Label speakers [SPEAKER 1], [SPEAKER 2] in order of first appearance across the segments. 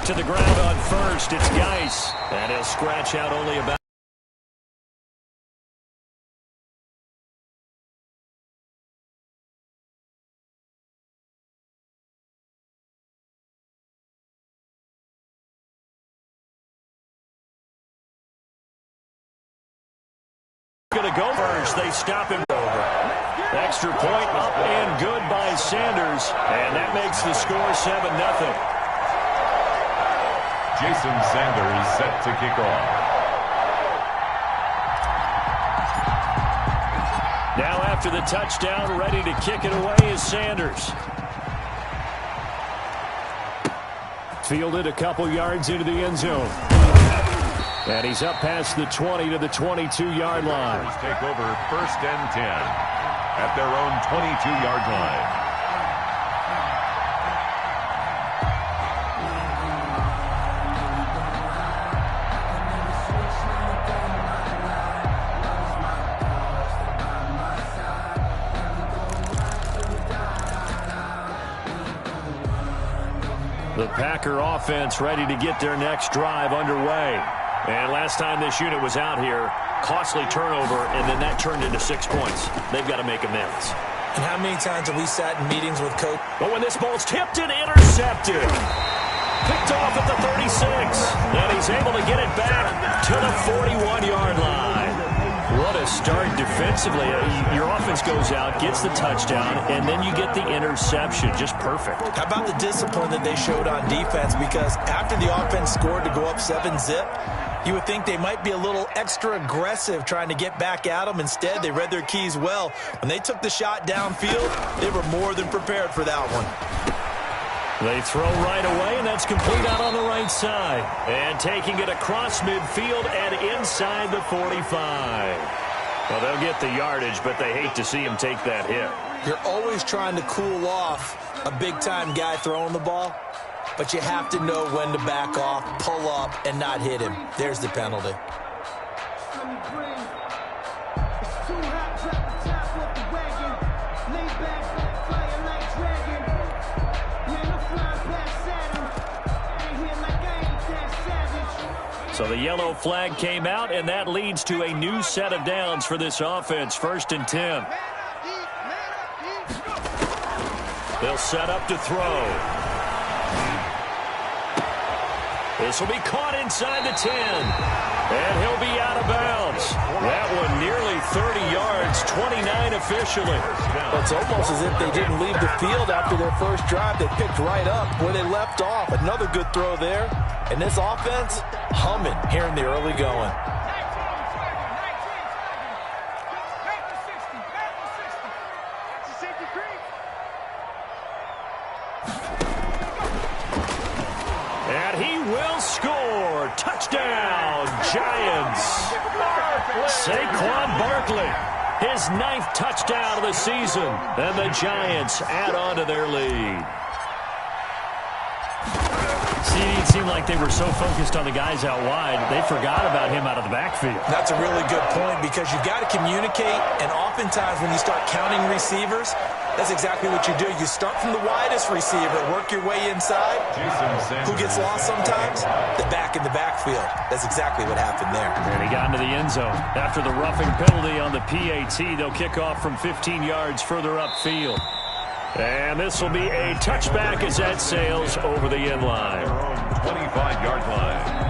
[SPEAKER 1] to the ground on first. It's Geis. And he'll scratch out only about. Going to go first. They stop him over. Extra point up and good by Sanders. And that makes the score 7-0.
[SPEAKER 2] Jason Sanders set to kick off.
[SPEAKER 1] Now after the touchdown, ready to kick it away is Sanders. Fielded a couple yards into the end zone. And he's up past the 20 to the 22-yard line.
[SPEAKER 2] Take over 1st and 10 at their own 22-yard line.
[SPEAKER 1] The Packer offense ready to get their next drive underway. And last time this unit was out here, costly turnover, and then that turned into 6 points. They've got to make amends.
[SPEAKER 3] And how many times have we sat in meetings with coach?
[SPEAKER 1] But when this ball's tipped and intercepted. Picked off at the 36. And he's able to get it back to the 41-yard line. What a start defensively. Your offense goes out, gets the touchdown, and then you get the interception. Just perfect.
[SPEAKER 3] How about the discipline that they showed on defense? Because after the offense scored to go up 7-zip, you would think they might be a little extra aggressive trying to get back at them. Instead, they read their keys well. When they took the shot downfield, they were more than prepared for that one.
[SPEAKER 1] They throw right away, and that's complete out on the right side. And taking it across midfield and inside the 45. Well, they'll get the yardage, but they hate to see him take that hit.
[SPEAKER 3] You're always trying to cool off a big-time guy throwing the ball, but you have to know when to back off, pull up, and not hit him. There's the penalty.
[SPEAKER 1] So the yellow flag came out, and that leads to a new set of downs for this offense. 1st and 10. They'll set up to throw. This will be caught inside the 10. And he'll be out of bounds. That one nearly 30 yards, 29 officially.
[SPEAKER 3] It's almost as if they didn't leave the field after their first drive. They picked right up where they left off. Another good throw there. And this offense, humming here in the early going.
[SPEAKER 1] And he will score. Touchdown, Giants. Saquon Barkley, his 9th touchdown of the season. And the Giants add on to their lead. See, it seemed like they were so focused on the guys out wide, they forgot about him out of the backfield.
[SPEAKER 3] That's a really good point because you've got to communicate, and oftentimes when you start counting receivers, that's exactly what you do. You start from the widest receiver, work your way inside. Who gets lost sometimes? The back in the backfield. That's exactly what happened there.
[SPEAKER 1] And he got into the end zone. After the roughing penalty on the PAT, they'll kick off from 15 yards further upfield. And this will be a touchback as that sails over the end line.
[SPEAKER 2] 25-yard line.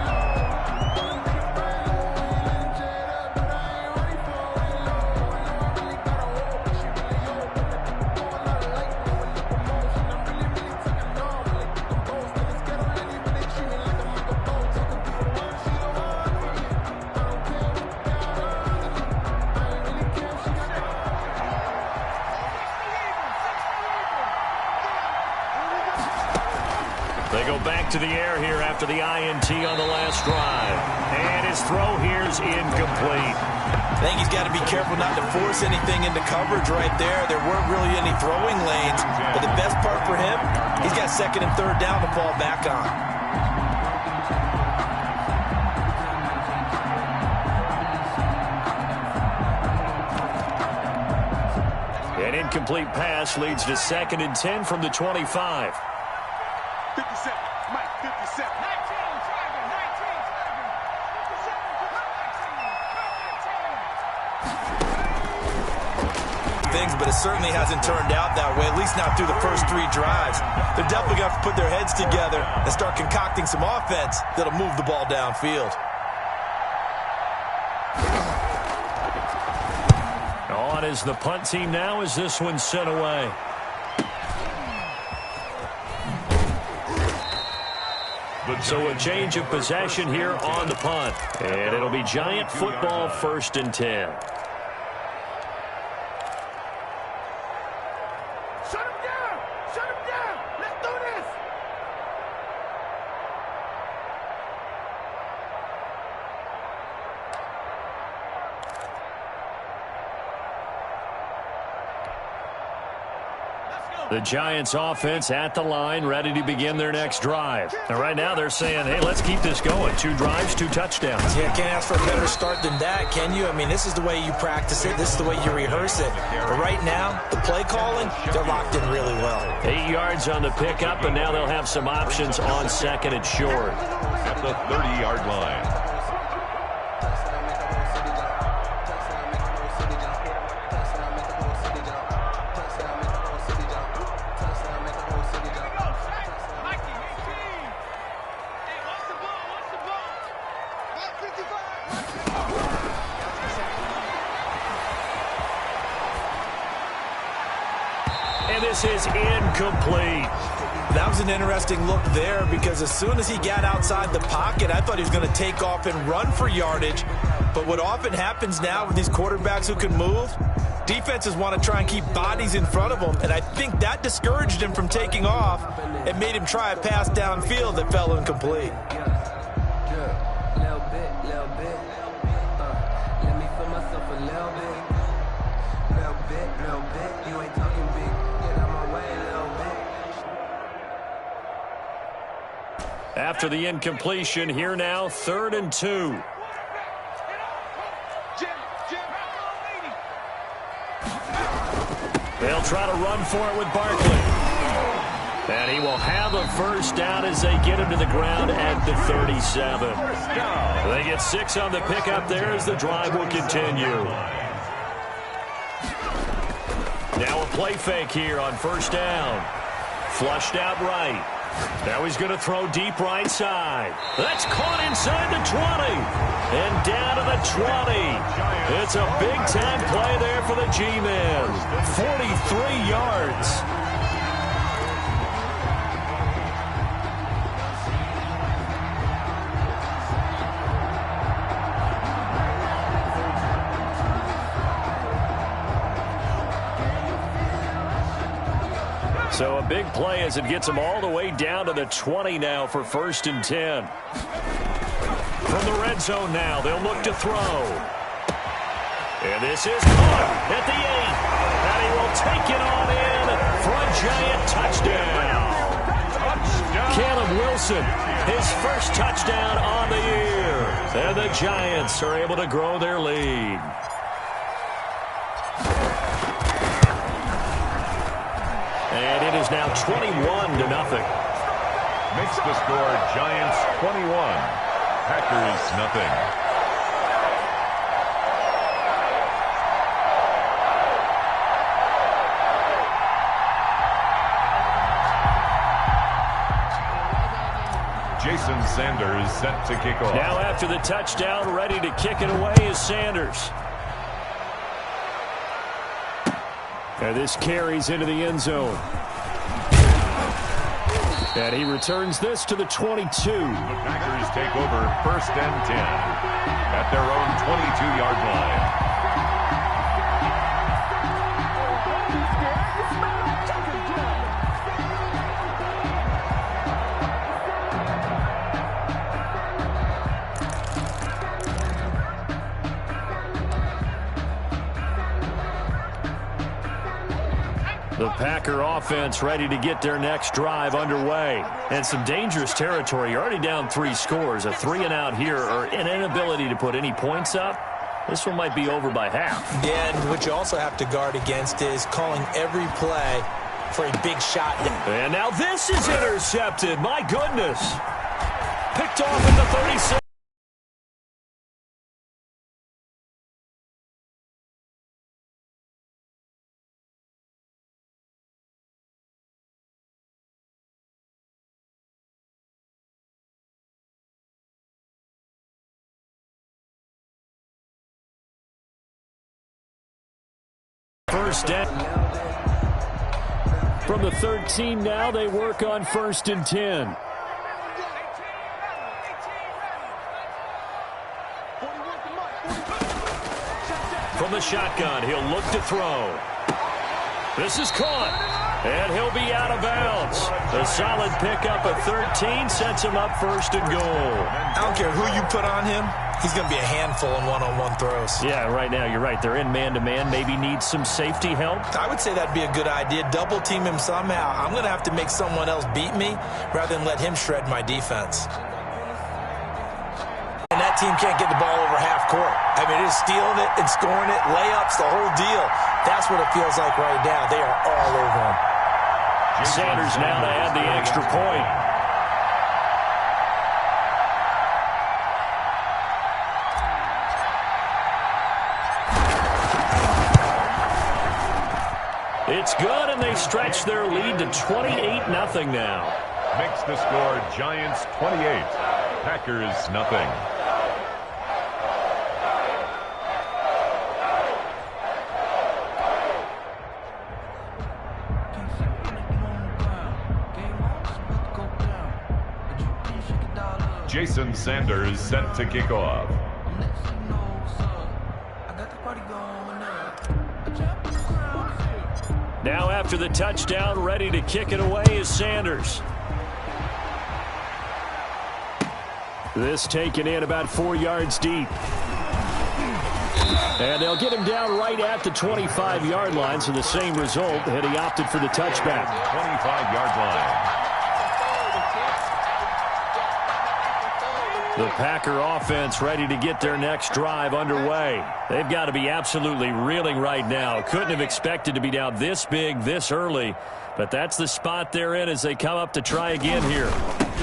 [SPEAKER 1] They go back to the air here after the INT on the last drive. And his throw here is incomplete.
[SPEAKER 3] I think he's got to be careful not to force anything into coverage right there. There weren't really any throwing lanes. But the best part for him, he's got 2nd and 3rd down to fall back on.
[SPEAKER 1] An incomplete pass leads to 2nd and 10 from the 25.
[SPEAKER 4] 57, Mike, 57.
[SPEAKER 3] things, but it certainly hasn't turned out that way, at least not through the first 3 drives. They're definitely going to have to put their heads together and start concocting some offense that'll move the ball downfield.
[SPEAKER 1] On is the punt team now as this one's sent away. So a change of possession here on the punt. And it'll be Giant football, 1st and 10.
[SPEAKER 4] Shut him down! Shut him down! Let's do this!
[SPEAKER 1] The Giants offense at the line, ready to begin their next drive. And right now they're saying, hey, let's keep this going. 2 drives, 2 touchdowns.
[SPEAKER 3] Yeah, can't ask for a better start than that, can you? I mean, this is the way you practice it. This is the way you rehearse it. But right now, the play calling, they're locked in really well.
[SPEAKER 1] 8 yards on the pickup, and now they'll have some options on 2nd and short.
[SPEAKER 2] At the 30-yard line.
[SPEAKER 1] And this is incomplete.
[SPEAKER 3] That was an interesting look there because as soon as he got outside the pocket, I thought he was going to take off and run for yardage. But what often happens now with these quarterbacks who can move, defenses want to try and keep bodies in front of them, and I think that discouraged him from taking off and made him try a pass downfield that fell incomplete.
[SPEAKER 1] After the incompletion, here now, 3rd and 2. They'll try to run for it with Barkley. And he will have a first down as they get him to the ground at the 37. They get 6 on the pickup there as the drive will continue. Now a play fake here on 1st down. Flushed out right. Now he's going to throw deep right side. That's caught inside the 20. And down to the 20. It's a big-time play there for the G-Men. 43 yards. So a big play as it gets them all the way down to the 20 now for 1st and 10. From the red zone now, they'll look to throw. And this is caught at the 8. And he will take it on in for a Giant touchdown. Caleb Wilson, his first touchdown on the year. And the Giants are able to grow their lead. And it is now 21-0.
[SPEAKER 2] Makes the score Giants 21, Packers nothing. Jason Sanders set to kick off.
[SPEAKER 1] Now after the touchdown, ready to kick it away is Sanders. And this carries into the end zone. And he returns this to the 22.
[SPEAKER 2] The Packers take over 1st and 10 at their own 22-yard line.
[SPEAKER 1] The Packer offense ready to get their next drive underway. And some dangerous territory. You're already down 3 scores. A 3-and-out here or an inability to put any points up. This one might be over by half.
[SPEAKER 3] Yeah, and what you also have to guard against is calling every play for a big shot.
[SPEAKER 1] And now this is intercepted. My goodness. Picked off at the 36. First down. From the 13 now, they work on 1st and 10. From the shotgun, he'll look to throw. This is caught, and he'll be out of bounds. A solid pickup of 13 sets him up 1st and goal.
[SPEAKER 3] I don't care who you put on him. He's going to be a handful in one-on-one throws.
[SPEAKER 1] Yeah, right now, you're right. They're in man-to-man. Maybe needs some safety help.
[SPEAKER 3] I would say that'd be a good idea. Double team him somehow. I'm going to have to make someone else beat me rather than let him shred my defense. And that team can't get the ball over half court. I mean, it is stealing it and scoring it, layups, the whole deal. That's what it feels like right now. They are all over him.
[SPEAKER 1] Sanders now to add the extra point. It's good, and they stretch their lead to 28-0 now.
[SPEAKER 2] Makes the score Giants 28, Packers nothing. Jason Sanders set to kick off.
[SPEAKER 1] Now after the touchdown, ready to kick it away is Sanders. This taken in about 4 yards deep. And they'll get him down right at the 25-yard line, so the same result, and he opted for the touchback.
[SPEAKER 2] 25-yard line.
[SPEAKER 1] The Packer offense ready to get their next drive underway. They've got to be absolutely reeling right now. Couldn't have expected to be down this big, this early. But that's the spot they're in as they come up to try again here.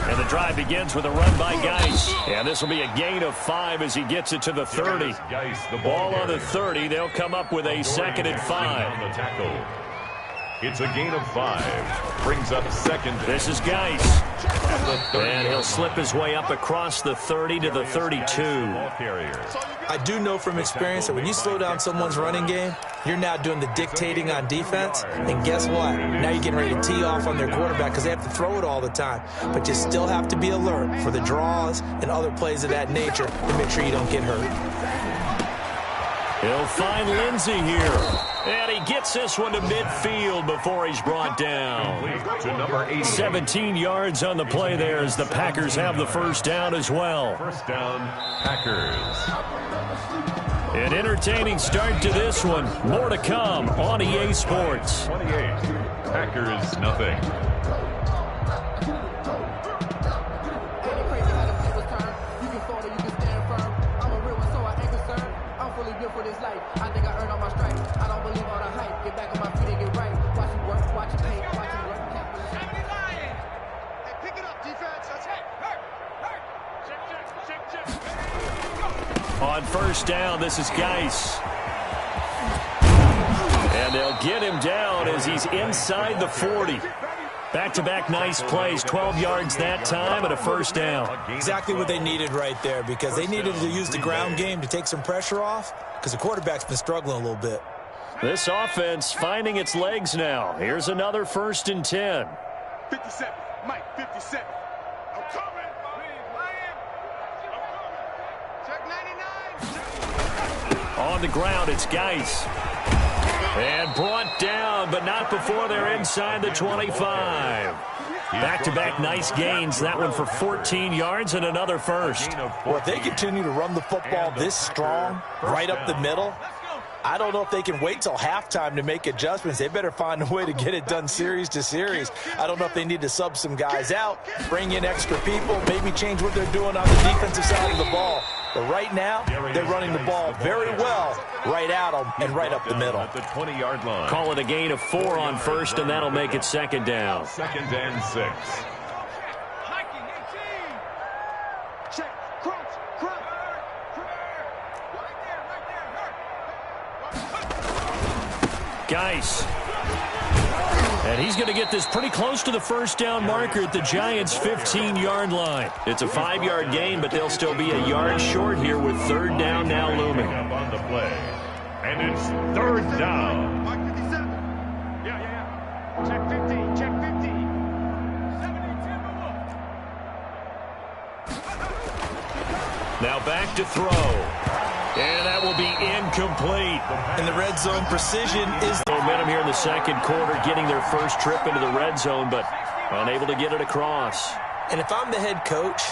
[SPEAKER 1] And the drive begins with a run by Geis. And this will be a gain of 5 as he gets it to the 30. Ball on the 30. They'll come up with a 2nd and 5.
[SPEAKER 2] It's a gain of 5. Brings up 2nd.
[SPEAKER 1] This is Geis. And he'll slip his way up across the 30 to the 32.
[SPEAKER 3] I do know from experience that when you slow down someone's running game, you're now doing the dictating on defense. And guess what? Now you're getting ready to tee off on their quarterback because they have to throw it all the time. But you still have to be alert for the draws and other plays of that nature to make sure you don't get hurt.
[SPEAKER 1] He'll find Lindsey here. And he gets this one to midfield before he's brought down.
[SPEAKER 2] To number 8.
[SPEAKER 1] 17 yards on the play there as the Packers have the first down as well.
[SPEAKER 2] First down, Packers.
[SPEAKER 1] An entertaining start to this one. More to come on EA Sports.
[SPEAKER 2] 28, Packers nothing.
[SPEAKER 5] For this life, I think I earned all my stripes. I don't believe all the hype. Get back on my feet and get right. Watch it work, watch it paint, watch it work.
[SPEAKER 4] Hey, pick it up, defense. That's it. Check.
[SPEAKER 1] On first down, this is Geis. And they'll get him down as he's inside the 40. Back-to-back nice plays, 12 yards that time and a first down.
[SPEAKER 3] Exactly what they needed right there because they needed to use the ground game to take some pressure off because the quarterback's been struggling a little bit.
[SPEAKER 1] This offense finding its legs now. Here's another 1st and 10.
[SPEAKER 4] 57. Mike, 57. I'm coming. Check 99.
[SPEAKER 1] On the ground, it's Geis. And brought down, but not before they're inside the 25. Back-to-back nice gains. That one for 14 yards and another first.
[SPEAKER 3] Well, if they continue to run the football this strong, right up the middle, I don't know if they can wait till halftime to make adjustments. They better find a way to get it done series to series. I don't know if they need to sub some guys out, bring in extra people, maybe change what they're doing on the defensive side of the ball. But right now, they're running the ball very well right at them and right up the middle.
[SPEAKER 2] At the 20-yard line.
[SPEAKER 1] Call it a gain of 4 on first, and that'll make it 2nd down.
[SPEAKER 2] 2nd and 6.
[SPEAKER 4] Check. Crunch.
[SPEAKER 1] Geis. And he's going to get this pretty close to the first down marker at the Giants' 15-yard line. It's a 5-yard gain, but they'll still be a yard short here with 3rd down now looming.
[SPEAKER 2] Up on the play. And it's 3rd down.
[SPEAKER 1] back to throw. And that will be incomplete.
[SPEAKER 3] And the red zone precision is
[SPEAKER 1] momentum here in the second quarter, getting their first trip into the red zone, but unable to get it across.
[SPEAKER 3] And if I'm the head coach,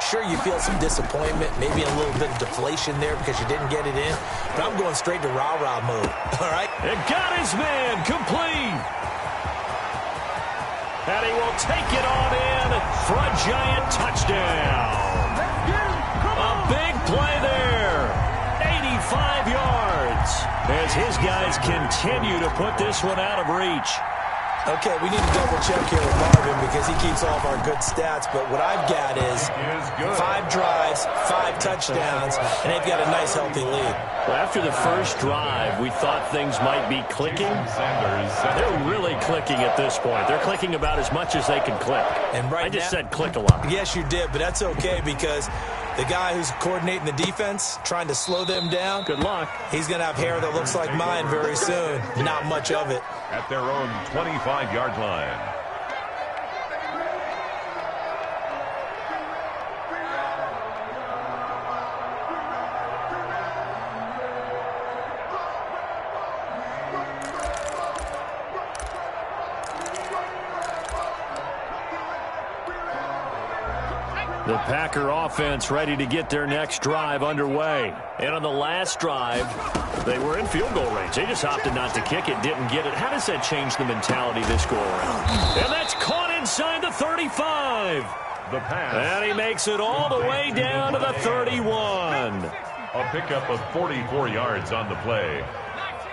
[SPEAKER 3] sure, you feel some disappointment, maybe a little bit of deflation there because you didn't get it in, but I'm going straight to rah-rah mode, all right?
[SPEAKER 1] And got his man complete. And he will take it on in for a giant touchdown. A big play there. 85 yards as his guys continue to put this one out of reach.
[SPEAKER 3] Okay, we need to double check here with Marvin because he keeps all of our good stats, but what I've got is 5 drives, 5 touchdowns, and they've got a nice, healthy lead.
[SPEAKER 1] Well, after the first drive, we thought things might be clicking. They're really clicking at this point. They're clicking about as much as they can click.
[SPEAKER 3] And right
[SPEAKER 1] I just
[SPEAKER 3] now,
[SPEAKER 1] said click a lot.
[SPEAKER 3] Yes, you did, but that's okay because the guy who's coordinating the defense, trying to slow them down,
[SPEAKER 1] good luck.
[SPEAKER 3] He's going to have hair that looks like mine very soon. Not much of it.
[SPEAKER 2] At their own 25-yard line.
[SPEAKER 1] The Packer offense ready to get their next drive underway. And on the last drive, they were in field goal range. They just opted not to kick it, didn't get it. How does that change the mentality this go-around? And that's caught inside the 35.
[SPEAKER 2] The pass.
[SPEAKER 1] And he makes it all the way down to the 31.
[SPEAKER 2] A pickup of 44 yards on the play.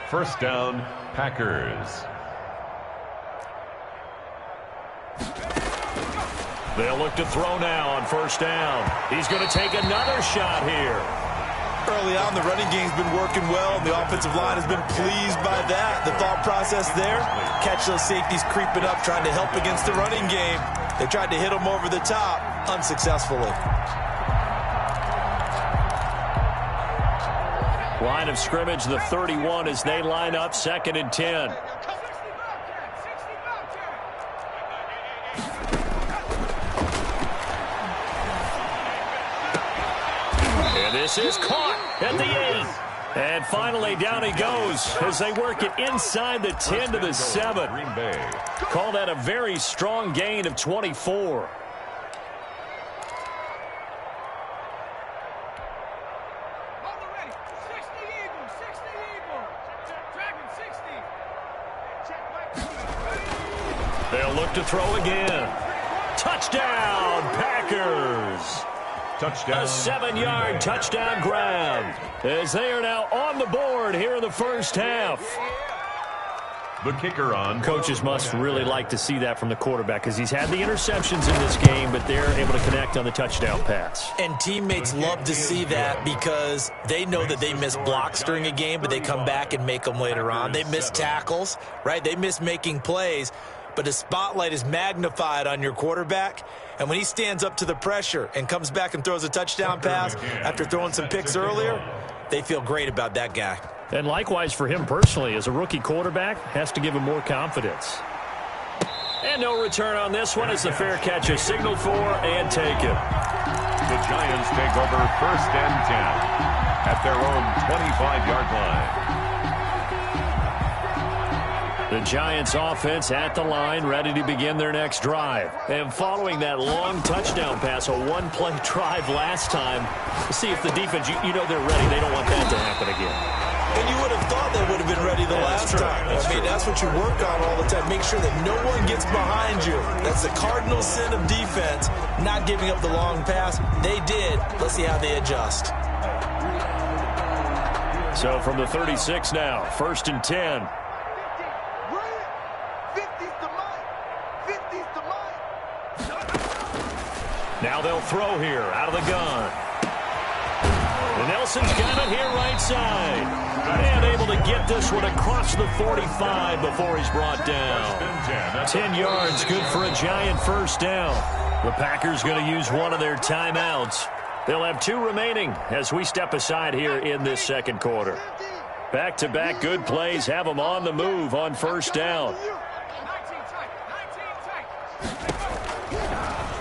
[SPEAKER 2] First down, Packers.
[SPEAKER 1] They'll look to throw now on first down. He's going to take another shot here.
[SPEAKER 3] Early on, the running game's been working well, and the offensive line has been pleased by that. The thought process there, catch those safeties creeping up, trying to help against the running game. They tried to hit them over the top, unsuccessfully.
[SPEAKER 1] Line of scrimmage, the 31 as they line up, 2nd and 10. This is caught at the 8. And finally, down he goes as they work it inside the 10 to the 7.
[SPEAKER 2] Green Bay.
[SPEAKER 1] Call that a very strong gain of 24. They'll look to throw again. Touchdown, Packers.
[SPEAKER 2] Touchdown.
[SPEAKER 1] A 7-yard touchdown grab as they are now on the board here in the first half.
[SPEAKER 2] The kicker on.
[SPEAKER 1] Coaches must really like to see that from the quarterback because he's had the interceptions in this game, but they're able to connect on the touchdown pass.
[SPEAKER 3] And teammates love to see that because they know that they miss blocks during a game, but they come back and make them later on. They miss tackles, right? They miss making plays, but the spotlight is magnified on your quarterback. And when he stands up to the pressure and comes back and throws a touchdown pass after throwing some picks earlier, they feel great about that guy.
[SPEAKER 1] And likewise for him personally, as a rookie quarterback, has to give him more confidence. And no return on this one as the fair catch is signaled for and taken.
[SPEAKER 2] The Giants take over 1st and 10 at their own 25-yard line.
[SPEAKER 1] The Giants offense at the line, ready to begin their next drive. And following that long touchdown pass, a one-play drive last time, see if the defense, you know they're ready. They don't want that to happen again.
[SPEAKER 3] And you would have thought they would have been ready the last time. That's what you work on all the time. Make sure that no one gets behind you. That's the cardinal sin of defense, not giving up the long pass. They did. Let's see how they adjust.
[SPEAKER 1] So from the 36 now, 1st and 10. Now they'll throw here out of the gun. And Nelson's got it here right side. And able to get this one across the 45 before he's brought down. 10 yards, good for a Giant first down. The Packers going to use one of their timeouts. They'll have 2 remaining as we step aside here in this second quarter. Back-to-back good plays have them on the move on first down.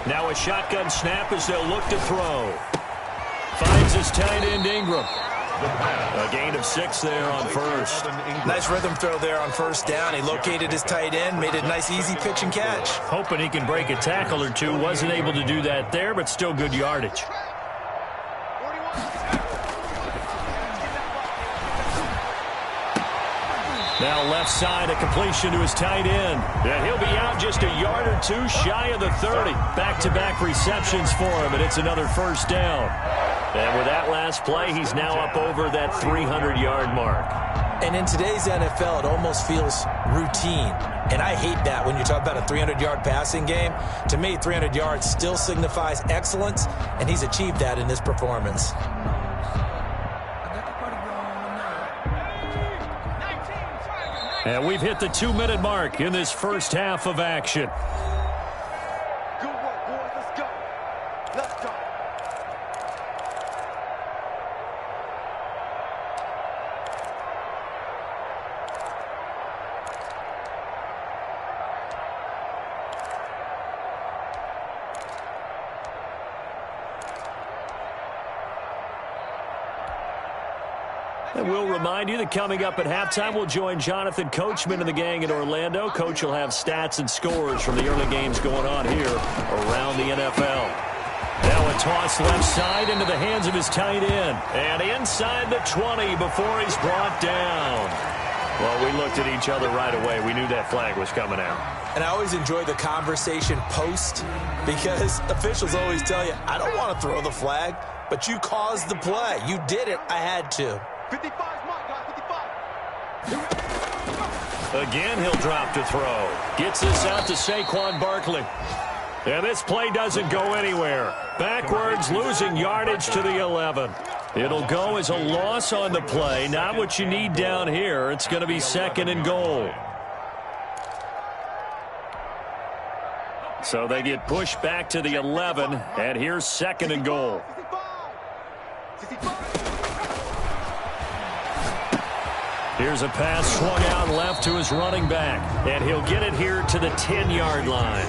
[SPEAKER 1] Now a shotgun snap as they'll look to throw. Finds his tight end, Ingram. A gain of 6 there on first.
[SPEAKER 3] Nice rhythm throw there on first down. He located his tight end, made a nice easy pitch and catch.
[SPEAKER 1] Hoping he can break a tackle or two. Wasn't able to do that there, but still good yardage. Now left side, a completion to his tight end. And he'll be out just a yard or two shy of the 30. Back-to-back receptions for him, and it's another first down. And with that last play, he's now up over that 300-yard mark.
[SPEAKER 3] And in today's NFL, it almost feels routine. And I hate that when you talk about a 300-yard passing game. To me, 300 yards still signifies excellence, and he's achieved that in this performance.
[SPEAKER 1] And we've hit the 2-minute mark in this first half of action.
[SPEAKER 4] Good work, boys. Let's go. Let's go.
[SPEAKER 1] And we'll remind you that coming up at halftime, we'll join Jonathan Coachman and the gang in Orlando. Coach will have stats and scores from the early games going on here around the NFL. Now a toss left side into the hands of his tight end. And inside the 20 before he's brought down. Well, we looked at each other right away. We knew that flag was coming out.
[SPEAKER 3] And I always enjoy the conversation post because officials always tell you, I don't want to throw the flag, but you caused the play. You did it. I had to.
[SPEAKER 4] 55 is mine, guys. 55.
[SPEAKER 1] Again, he'll drop to throw. Gets this out to Saquon Barkley. And this play doesn't go anywhere. Backwards, losing yardage to the 11. It'll go as a loss on the play. Not what you need down here. It's going to be 2nd and goal. So they get pushed back to the 11. And here's 2nd and goal.
[SPEAKER 4] 65.
[SPEAKER 1] Here's a pass swung out left to his running back. And he'll get it here to the 10-yard line.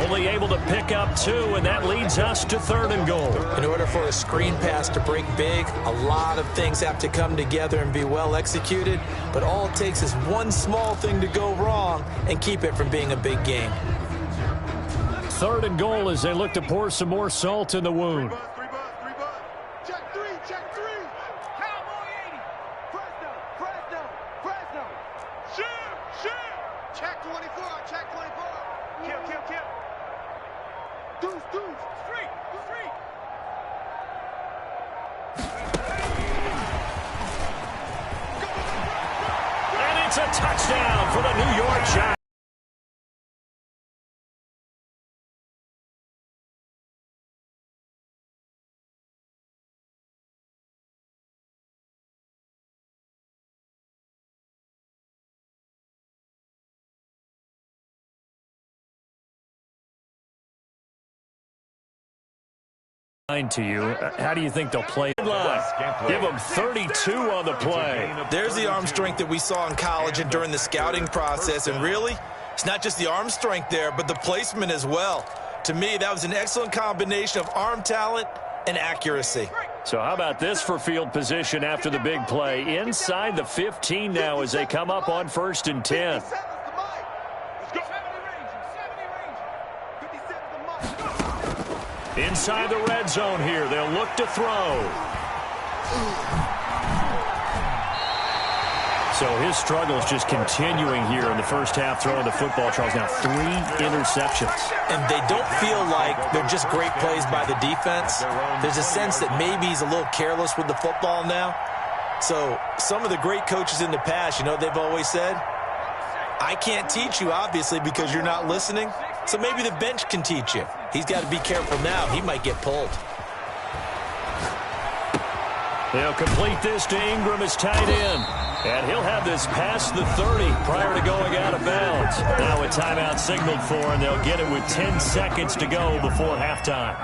[SPEAKER 1] Only able to pick up 2, and that leads us to 3rd and goal.
[SPEAKER 3] In order for a screen pass to break big, a lot of things have to come together and be well executed. But all it takes is one small thing to go wrong and keep it from being a big game.
[SPEAKER 1] 3rd and goal as they look to pour some more salt in the wound.
[SPEAKER 4] 3 bus. Check 3, check 3. Cowboy 80. Fresno. Shoot. Check 24, check 24. Kill. Deuce. Street.
[SPEAKER 1] And it's a touchdown for the New York Giants. To you. How do you think they'll play? Give them 32 on the play.
[SPEAKER 3] There's the arm strength that we saw in college and during the scouting process. And really, it's not just the arm strength there, but the placement as well. To me, that was an excellent combination of arm talent and accuracy.
[SPEAKER 1] So how about this for field position after the big play? Inside the 15 now as they come up on 1st and 10. Inside the red zone here. They'll look to throw. So his struggles just continuing here in the first half throwing the football. Charles, now 3 interceptions.
[SPEAKER 3] And they don't feel like they're just great plays by the defense. There's a sense that maybe he's a little careless with the football now. So some of the great coaches in the past, they've always said, I can't teach you, obviously, because you're not listening. So maybe the bench can teach you. He's got to be careful now. He might get pulled.
[SPEAKER 1] They'll complete this to Ingram as tight end. And he'll have this past the 30 prior to going out of bounds. Now a timeout signaled for, and they'll get it with 10 seconds to go before halftime.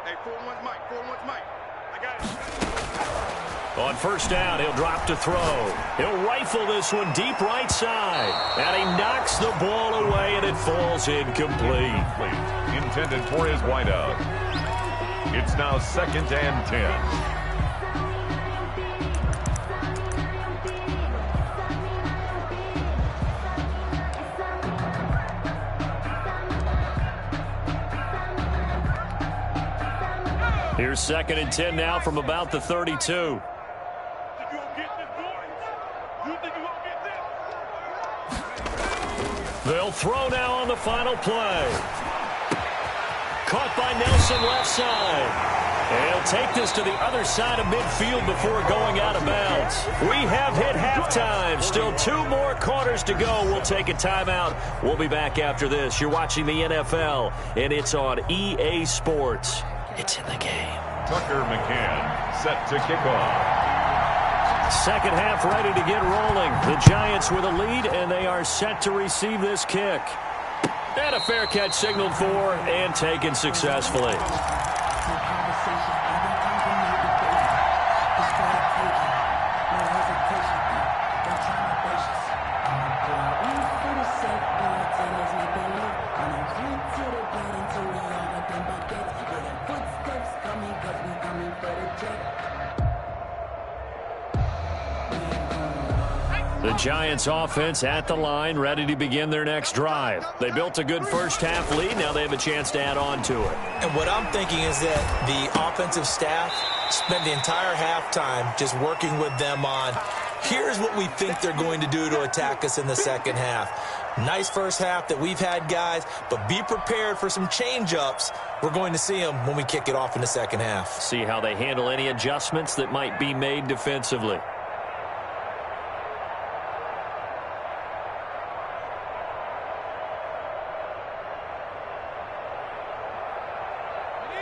[SPEAKER 4] Hey, 4-1's Mike. 4-1's Mike. I got it.
[SPEAKER 1] On first down, he'll drop to throw. He'll rifle this one deep right side. And he knocks the ball away, and it falls incomplete.
[SPEAKER 2] Intended for his wideout. It's now 2nd and 10.
[SPEAKER 1] Here's 2nd and 10 now from about the 32.
[SPEAKER 4] Think you gonna get this, boy? You think you gonna get this?
[SPEAKER 1] They'll throw now on the final play. Caught by Nelson left side. And he'll take this to the other side of midfield before going out of bounds. We have hit halftime. Still 2 more quarters to go. We'll take a timeout. We'll be back after this. You're watching the NFL, and it's on EA Sports. It's in the game.
[SPEAKER 2] Tucker McCann set to kick off.
[SPEAKER 1] Second half ready to get rolling. The Giants with a lead, and they are set to receive this kick. And a fair catch signaled for and taken successfully. The Giants offense at the line, ready to begin their next drive. They built a good first half lead. Now they have a chance to add on to it.
[SPEAKER 3] And what I'm thinking is that the offensive staff spent the entire halftime just working with them on, here's what we think they're going to do to attack us in the second half. Nice first half that we've had, guys, but be prepared for some change-ups. We're going to see them when we kick it off in the second half.
[SPEAKER 1] See how they handle any adjustments that might be made defensively.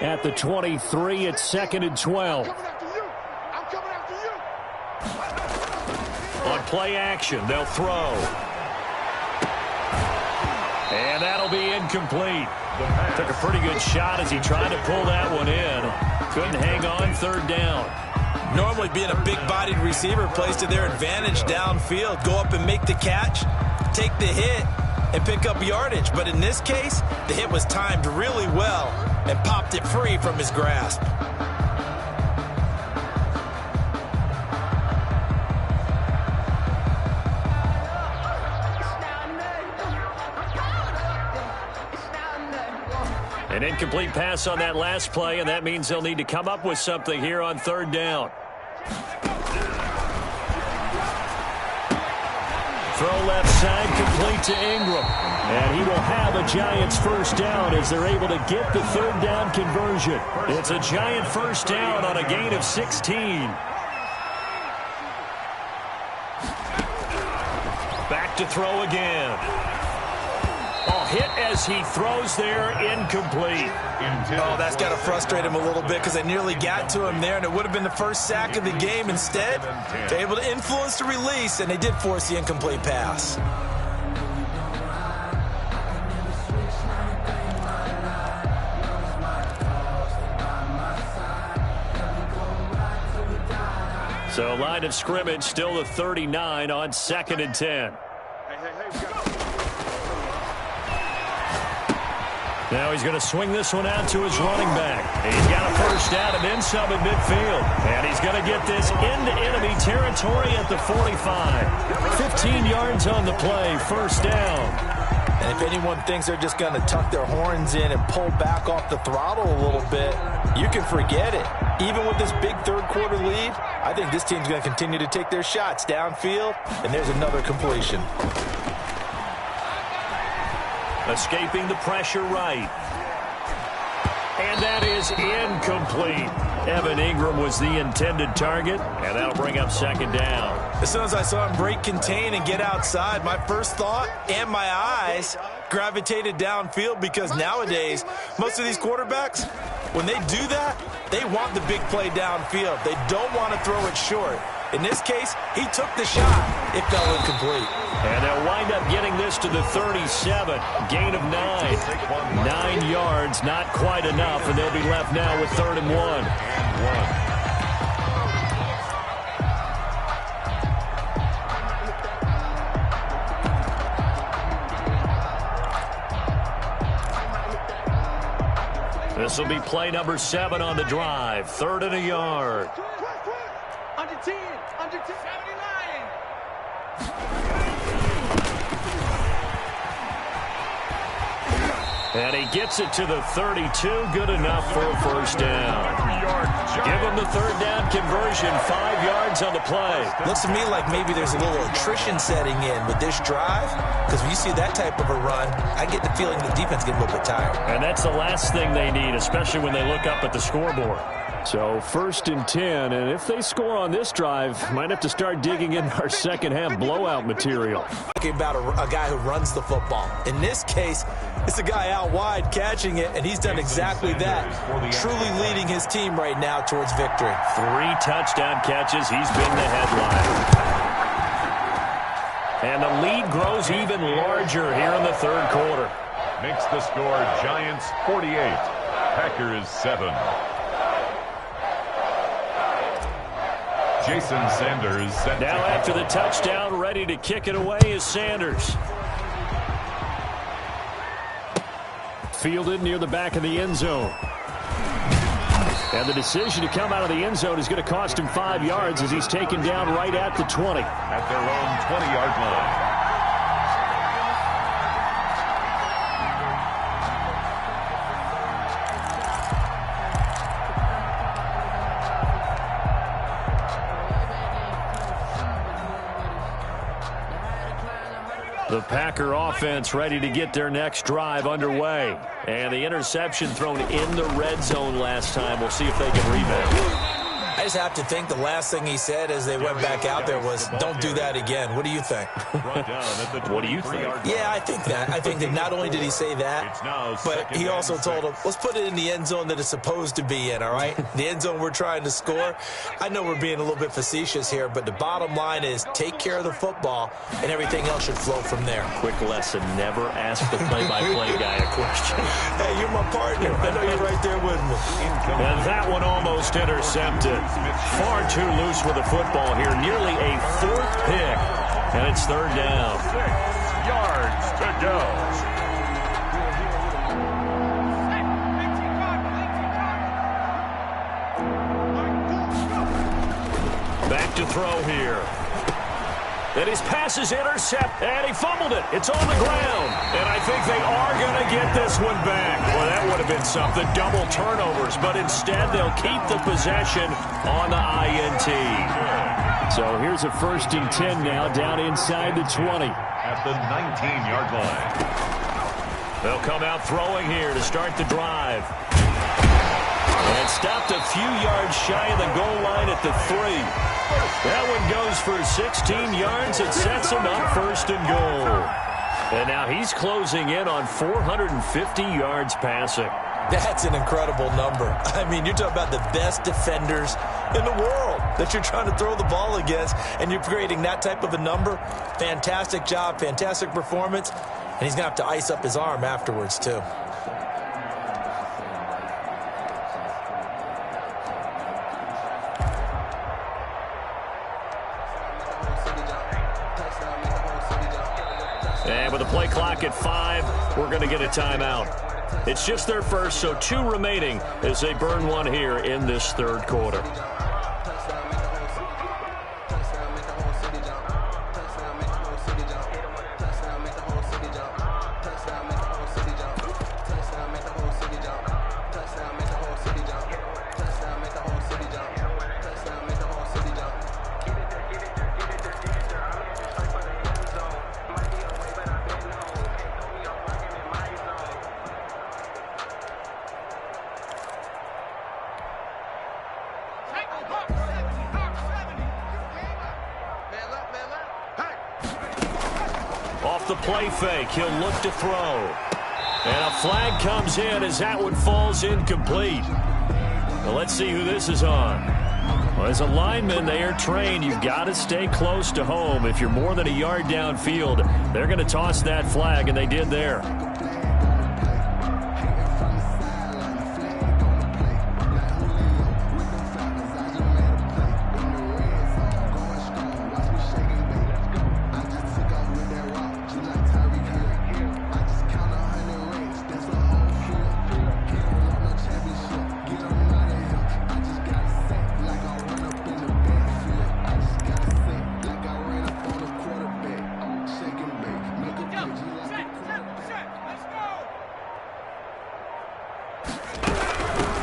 [SPEAKER 1] At the 23, it's 2nd and 12.
[SPEAKER 4] I'm coming after you.
[SPEAKER 1] On play action, they'll throw. And that'll be incomplete. Took a pretty good shot as he tried to pull that one in. Couldn't hang on, 3rd down.
[SPEAKER 3] Normally being a big-bodied receiver plays to their advantage downfield. Go up and make the catch, take the hit, and pick up yardage. But in this case, the hit was timed really well and popped it free from his grasp.
[SPEAKER 1] An incomplete pass on that last play, and that means they'll need to come up with something here on 3rd down. Throw left side, complete to Ingram. And he will have a Giants first down as they're able to get the 3rd down conversion. It's a Giant first down on a gain of 16. Back to throw again. Hit as he throws there, incomplete.
[SPEAKER 3] Oh, that's got to frustrate him a little bit because they nearly got to him there, and it would have been the first sack of the game. Instead, they're able to influence the release, and they did force the incomplete pass.
[SPEAKER 1] So line of scrimmage still the 39 on 2nd and 10. Now he's going to swing this one out to his running back. He's got a first down and then some at midfield. And he's going to get this into enemy territory at the 45. 15 yards on the play, first down.
[SPEAKER 3] And if anyone thinks they're just going to tuck their horns in and pull back off the throttle a little bit, you can forget it. Even with this big third-quarter lead, I think this team's going to continue to take their shots downfield, and there's another completion.
[SPEAKER 1] Escaping the pressure right. And that is incomplete. Evan Ingram was the intended target, and that'll bring up 2nd down.
[SPEAKER 3] As soon as I saw him break contain and get outside, my first thought and my eyes gravitated downfield because nowadays, most of these quarterbacks, when they do that, they want the big play downfield. They don't want to throw it short. In this case, he took the shot. It fell incomplete.
[SPEAKER 1] And they'll wind up getting this to the 37. Gain of 9. 9 yards, not quite enough, and they'll be left now with 3rd and 1. This will be play number 7 on the drive. 3rd and a yard.
[SPEAKER 4] Under 10, under 10. 79.
[SPEAKER 1] And he gets it to the 32. Good enough for a first down. Give him the 3rd down conversion. 5 yards on the play.
[SPEAKER 3] Looks to me like maybe there's a little attrition setting in with this drive, because when you see that type of a run, I get the feeling the defense gets a little bit tired.
[SPEAKER 1] And that's the last thing they need, especially when they look up at the scoreboard. So 1st and 10, and if they score on this drive, might have to start digging in our second half blowout material.
[SPEAKER 3] Talking about a guy who runs the football. In this case, it's a guy out wide catching it, and he's done exactly that, truly leading his team right now towards victory.
[SPEAKER 1] 3 touchdown catches. He's been the headline. And the lead grows even larger here in the 3rd quarter.
[SPEAKER 2] Makes the score Giants 48, Packers 7. Jason Sanders set
[SPEAKER 1] now after the touchdown, ready to kick it away is Sanders. Fielded near the back of the end zone. And the decision to come out of the end zone is going to cost him 5 yards as he's taken down right at the 20.
[SPEAKER 2] At their own 20-yard line.
[SPEAKER 1] The Packer offense ready to get their next drive underway. And the interception thrown in the red zone last time. We'll see if they can rebound.
[SPEAKER 3] I just have to think the last thing he said as they went back out there was, don't do that again. What do you think?
[SPEAKER 1] What do you think?
[SPEAKER 3] Yeah, I think that. I think that not only did he say that, but he also told him, let's put it in the end zone that it's supposed to be in, all right? The end zone we're trying to score. I know we're being a little bit facetious here, but the bottom line is take care of the football, and everything else should flow from there.
[SPEAKER 1] Quick lesson, never ask the play-by-play guy a question.
[SPEAKER 3] Hey, you're my partner. I know you're right there with me.
[SPEAKER 1] And that one almost intercepted. Far too loose with the football here. Nearly a 4th pick. And it's 3rd down.
[SPEAKER 2] 6 yards to go.
[SPEAKER 1] Back to throw here. And his pass is intercepted, and he fumbled it. It's on the ground. And I think they are going to get this one back. Well, that would have been something. Double turnovers, but instead they'll keep the possession on the INT. So here's a 1st and 10 now, down inside the 20.
[SPEAKER 2] At the 19-yard line.
[SPEAKER 1] They'll come out throwing here to start the drive. And stopped a few yards shy of the goal line at the 3. That one goes for 16 yards. It sets him up 1st and goal. And now he's closing in on 450 yards passing.
[SPEAKER 3] That's an incredible number. I mean, you're talking about the best defenders in the world that you're trying to throw the ball against, and you're creating that type of a number. Fantastic job, fantastic performance, and he's going to have to ice up his arm afterwards, too.
[SPEAKER 1] And with the play clock at 5, we're going to get a timeout. It's just their first, so 2 remaining as they burn one here in this 3rd quarter. Off the play fake, he'll look to throw. And a flag comes in as that one falls incomplete. Now let's see who this is on. Well, as a lineman, they are trained. You've got to stay close to home. If you're more than a yard downfield, they're going to toss that flag, and they did there.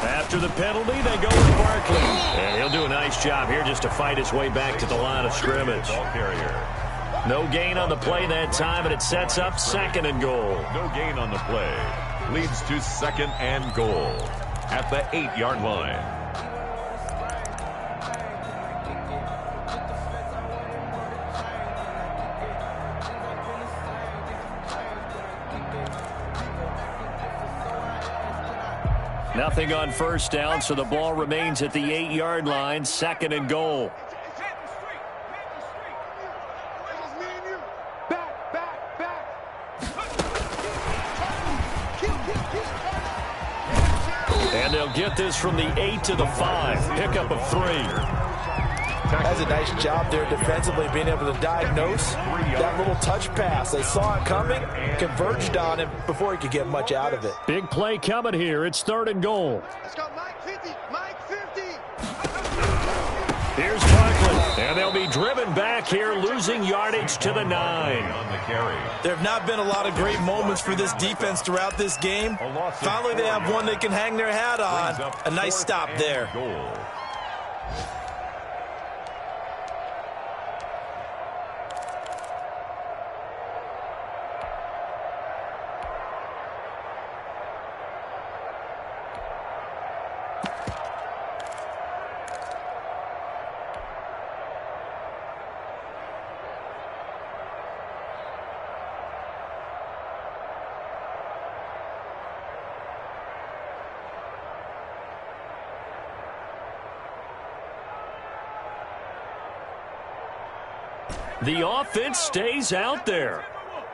[SPEAKER 1] After the penalty, they go with Barkley. And he'll do a nice job here just to fight his way back to the line of scrimmage. No gain on the play that time, and it sets up 2nd and goal.
[SPEAKER 2] No gain on the play. Leads to 2nd and goal at the 8-yard line.
[SPEAKER 1] Nothing on first down, so the ball remains at the 8-yard line, 2nd and goal. And they'll get this from the 8 to the 5. Pickup of 3.
[SPEAKER 3] That's a nice job there defensively, being able to diagnose that little touch pass. They saw it coming, converged on him before he could get much out of it.
[SPEAKER 1] Big play coming here. It's 3rd and goal.
[SPEAKER 4] Let's go, Mike 50. Mike 50.
[SPEAKER 1] Here's Barkley, and they'll be driven back here, losing yardage to the 9.
[SPEAKER 2] On the carry.
[SPEAKER 3] There have not been a lot of great moments for this defense throughout this game. Finally, they have one they can hang their hat on. A nice stop there.
[SPEAKER 2] Goal.
[SPEAKER 1] The offense stays out there.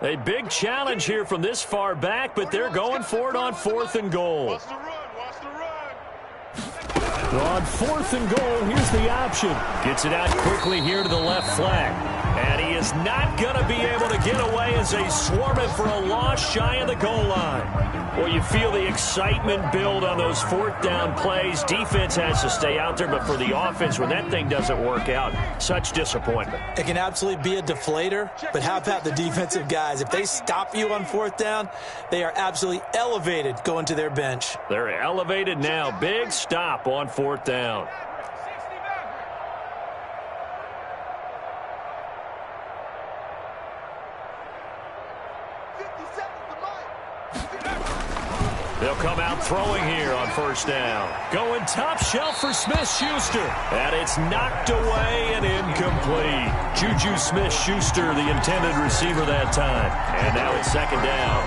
[SPEAKER 1] A big challenge here from this far back, but they're going for it on 4th and goal.
[SPEAKER 4] Watch the run. Watch the run.
[SPEAKER 1] On 4th and goal, here's the option. Gets it out quickly here to the left flag. And he is not going to be able to get away as they swarm him for a loss shy of the goal line. Well, you feel the excitement build on those 4th down plays. Defense has to stay out there, but for the offense, when that thing doesn't work out, such disappointment.
[SPEAKER 3] It can absolutely be a deflator, but how about the defensive guys? If they stop you on 4th down, they are absolutely elevated going to their bench.
[SPEAKER 1] They're elevated now. Big stop on 4th down. They'll come out throwing here on 1st down. Going top shelf for Smith-Schuster. And it's knocked away and incomplete. Juju Smith-Schuster, the intended receiver that time. And now it's 2nd down.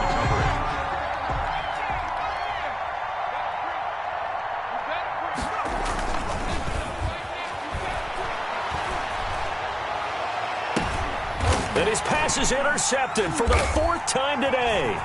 [SPEAKER 1] And his pass is intercepted for the 4th time today.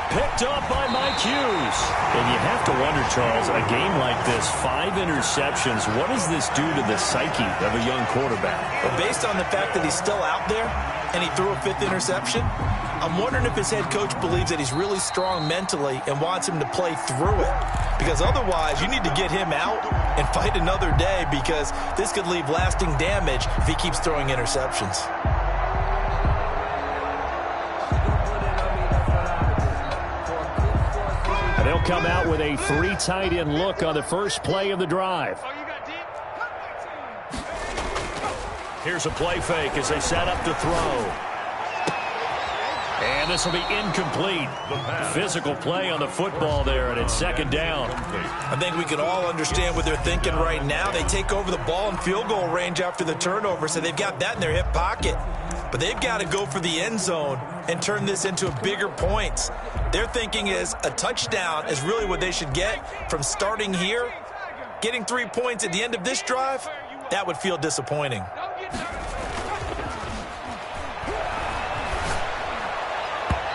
[SPEAKER 1] Picked up by Mike Hughes. And you have to wonder, Charles, a game like this, 5 interceptions, what does this do to the psyche of a young quarterback?
[SPEAKER 3] But based on the fact that he's still out there and he threw a 5th interception, I'm wondering if his head coach believes that he's really strong mentally and wants him to play through it. Because otherwise, you need to get him out and fight another day, because this could leave lasting damage if he keeps throwing interceptions.
[SPEAKER 1] They'll come out with a 3 tight end look on the first play of the drive. Here's a play fake as they set up to throw. And this will be incomplete. Physical play on the football there, and it's 2nd down.
[SPEAKER 3] I think we can all understand what they're thinking right now. They take over the ball in field goal range after the turnover, so they've got that in their hip pocket. But they've got to go for the end zone and turn this into bigger points. Their thinking is a touchdown is really what they should get from starting here. Getting 3 points at the end of this drive, that would feel disappointing.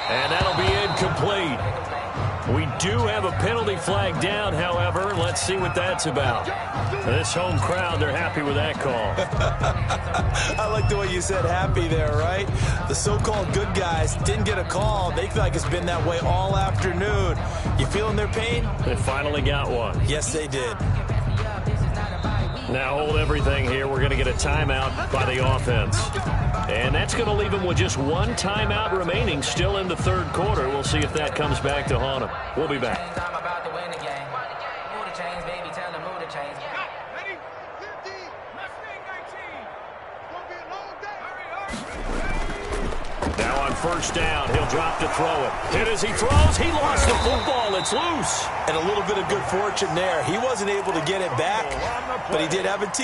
[SPEAKER 1] And that'll be incomplete. We do have a penalty flag down, however. Let's see what that's about. This home crowd, they're happy with that call.
[SPEAKER 3] I like the way you said happy there, right? The so-called good guys didn't get a call. They feel like it's been that way all afternoon. You feeling their pain?
[SPEAKER 1] They finally got one.
[SPEAKER 3] Yes, they did.
[SPEAKER 1] Now hold everything here. We're going to get a timeout by the offense. And that's going to leave them with just one timeout remaining still in the third quarter. We'll see if that comes back to haunt them. We'll be back. Now on first down, he'll drop to throw it. And as he throws, he lost the football. It's loose.
[SPEAKER 3] And a little bit of good fortune there. He wasn't able to get it back, but he did have a team.